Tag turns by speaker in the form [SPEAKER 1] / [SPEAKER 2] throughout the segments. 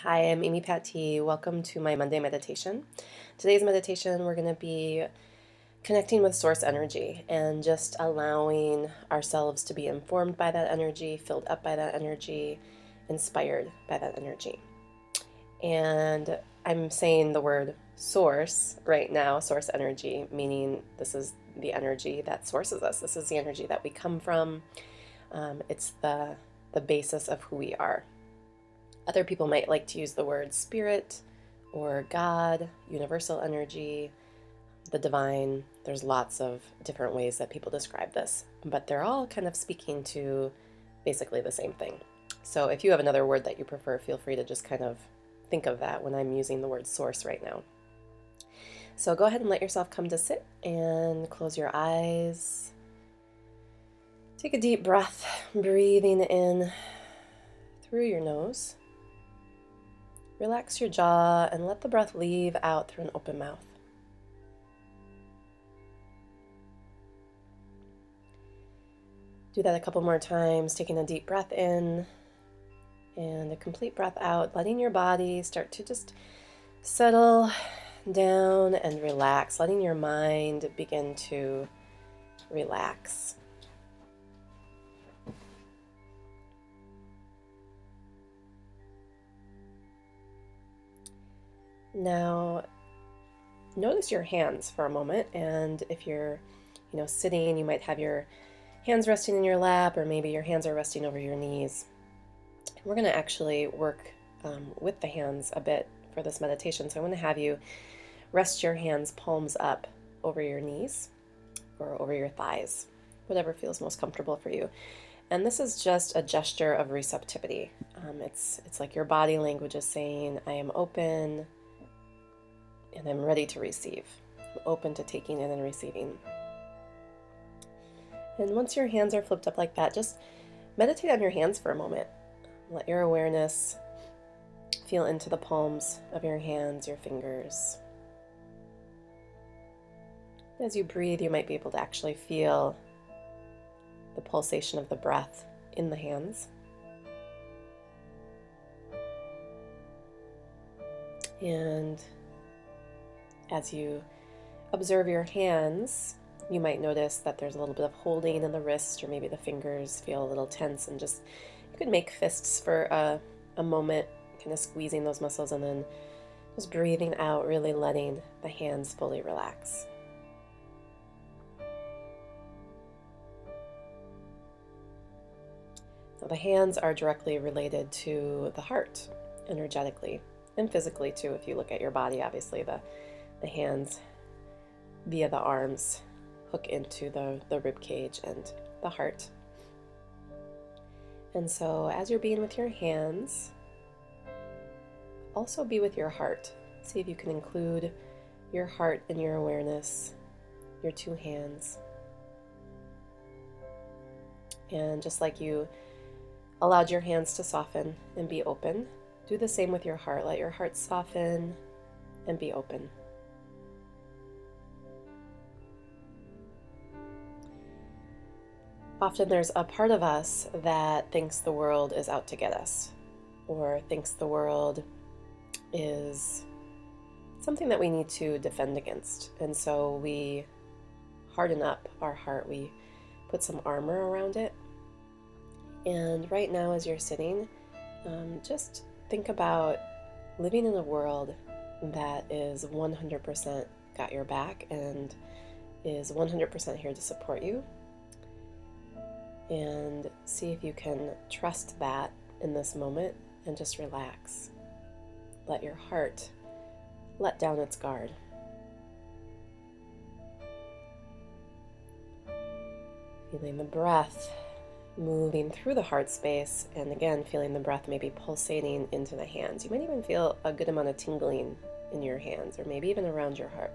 [SPEAKER 1] Hi, I'm Amy Patee. Welcome to my Monday meditation. Today's meditation, we're going to be connecting with source energy and just allowing ourselves to be informed by that energy, filled up by that energy, inspired by that energy. And I'm saying the word source right now, source energy, meaning this is the energy that sources us. This is the energy that we come from. It's the basis of who we are. Other people might like to use the word spirit or God, universal energy, the divine. There's lots of different ways that people describe this, but they're all kind of speaking to basically the same thing. So if you have another word that you prefer, feel free to just kind of think of that when I'm using the word source right now. So go ahead and let yourself come to sit and close your eyes. Take a deep breath, breathing in through your nose. Relax your jaw and let the breath leave out through an open mouth. Do that a couple more times, taking a deep breath in and a complete breath out, letting your body start to just settle down and relax, letting your mind begin to relax. Now, notice your hands for a moment, and if you're, sitting, you might have your hands resting in your lap, or maybe your hands are resting over your knees. We're going to actually work with the hands a bit for this meditation, so I want to have you rest your hands palms up over your knees or over your thighs, whatever feels most comfortable for you. And this is just a gesture of receptivity. It's like your body language is saying, I am open and I'm ready to receive. I'm open to taking in and receiving. And once your hands are flipped up like that, just meditate on your hands for a moment. Let your awareness feel into the palms of your hands, your fingers. As you breathe, you might be able to actually feel the pulsation of the breath in the hands. And as you observe your hands, you might notice that there's a little bit of holding in the wrist, or maybe the fingers feel a little tense, and just you could make fists for a moment, kind of squeezing those muscles, and then just breathing out, really letting the hands fully relax. Now, the hands are directly related to the heart, energetically and physically too. If you look at your body, obviously the hands via the arms hook into the rib cage and the heart. And so as you're being with your hands, also be with your heart. See if you can include your heart in your awareness, your two hands. And just like you allowed your hands to soften and be open, do the same with your heart. Let your heart soften and be open. Often there's a part of us that thinks the world is out to get us, or thinks the world is something that we need to defend against. And so we harden up our heart, we put some armor around it. And right now, as you're sitting, just think about living in a world that is 100% got your back and is 100% here to support you. And see if you can trust that in this moment and just relax. Let your heart let down its guard. Feeling the breath moving through the heart space, and again, feeling the breath maybe pulsating into the hands. You might even feel a good amount of tingling in your hands, or maybe even around your heart.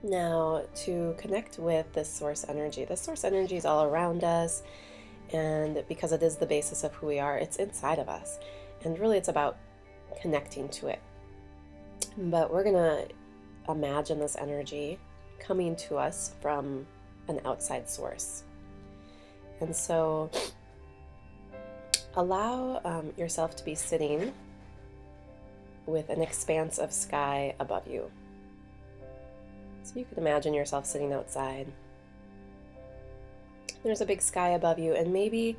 [SPEAKER 1] Now, to connect with this source energy is all around us, and because it is the basis of who we are, it's inside of us. And really, it's about connecting to it. But we're going to imagine this energy coming to us from an outside source. And so allow yourself to be sitting with an expanse of sky above you. So you can imagine yourself sitting outside. There's a big sky above you, and maybe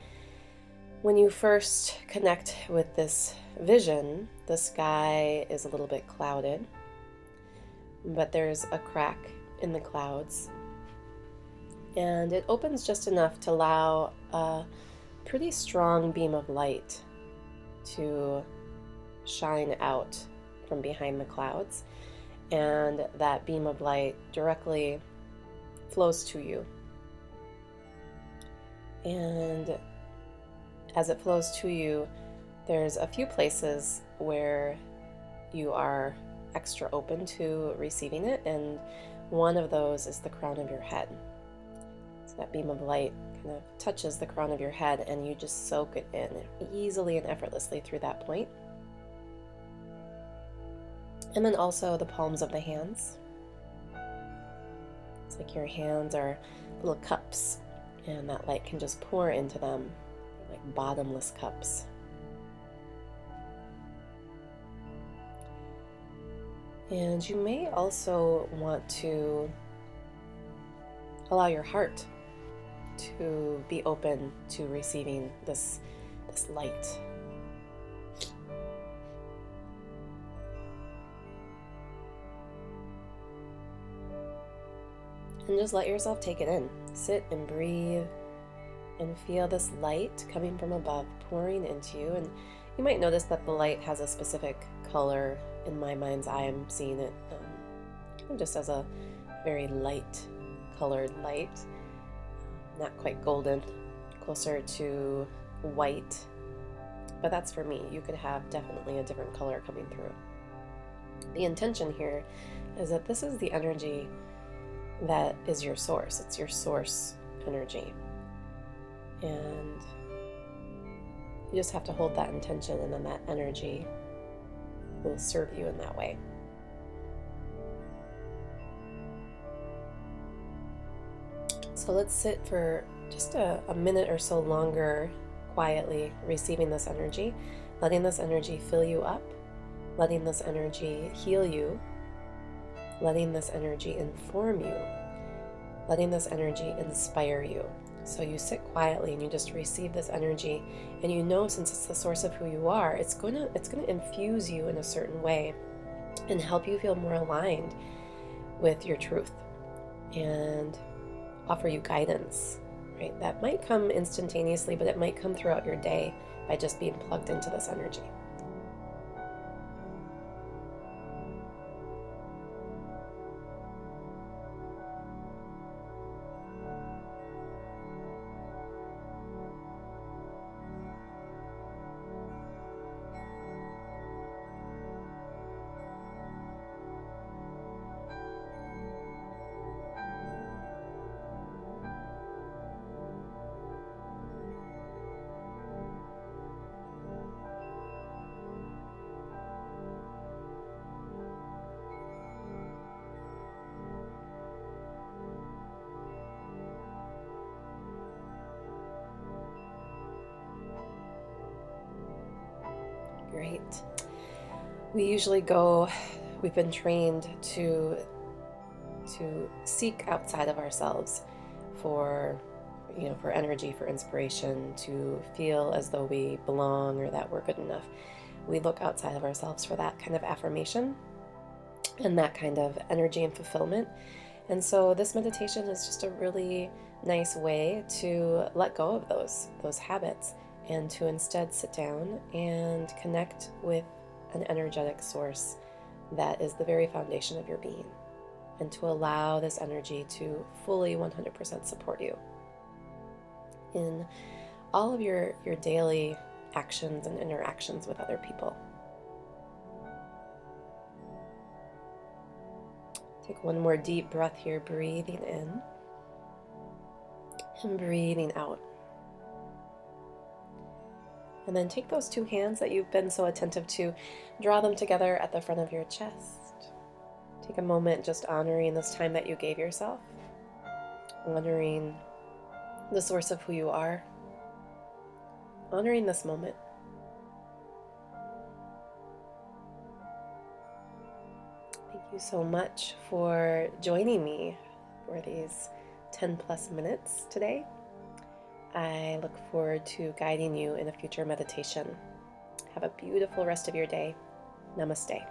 [SPEAKER 1] when you first connect with this vision, the sky is a little bit clouded, but there's a crack in the clouds, and it opens just enough to allow a pretty strong beam of light to shine out from behind the clouds, and that beam of light directly flows to you. And as it flows to you, there's a few places where you are extra open to receiving it, and one of those is the crown of your head. So that beam of light kind of touches the crown of your head, and you just soak it in easily and effortlessly through that point. And then also the palms of the hands. It's like your hands are little cups, and that light can just pour into them like bottomless cups. And you may also want to allow your heart to be open to receiving this light. And just let yourself take it in. Sit and breathe and feel this light coming from above pouring into you. And you might notice that the light has a specific color. In my mind's eye, I'm seeing it just as a very light colored light, not quite golden, closer to white, but that's for me. You could have definitely a different color coming through. The intention here is that this is the energy that is your source. It's your source energy. And you just have to hold that intention, and then that energy will serve you in that way. So let's sit for just a minute or so longer, quietly receiving this energy, letting this energy fill you up, letting this energy heal you, letting this energy inform you, letting this energy inspire you. So you sit quietly and you just receive this energy, and you know, since it's the source of who you are, it's going to infuse you in a certain way and help you feel more aligned with your truth and offer you guidance, right? That might come instantaneously, but it might come throughout your day by just being plugged into this energy. Great. We've been trained to seek outside of ourselves for energy, for inspiration, to feel as though we belong or that we're good enough. We look outside of ourselves for that kind of affirmation and that kind of energy and fulfillment. And so this meditation is just a really nice way to let go of those habits, and to instead sit down and connect with an energetic source that is the very foundation of your being, and to allow this energy to fully 100% support you in all of your daily actions and interactions with other people. Take one more deep breath here, breathing in and breathing out. And then take those two hands that you've been so attentive to, draw them together at the front of your chest. Take a moment just honoring this time that you gave yourself, honoring the source of who you are, honoring this moment. Thank you so much for joining me for these 10 plus minutes today. I look forward to guiding you in a future meditation. Have a beautiful rest of your day. Namaste.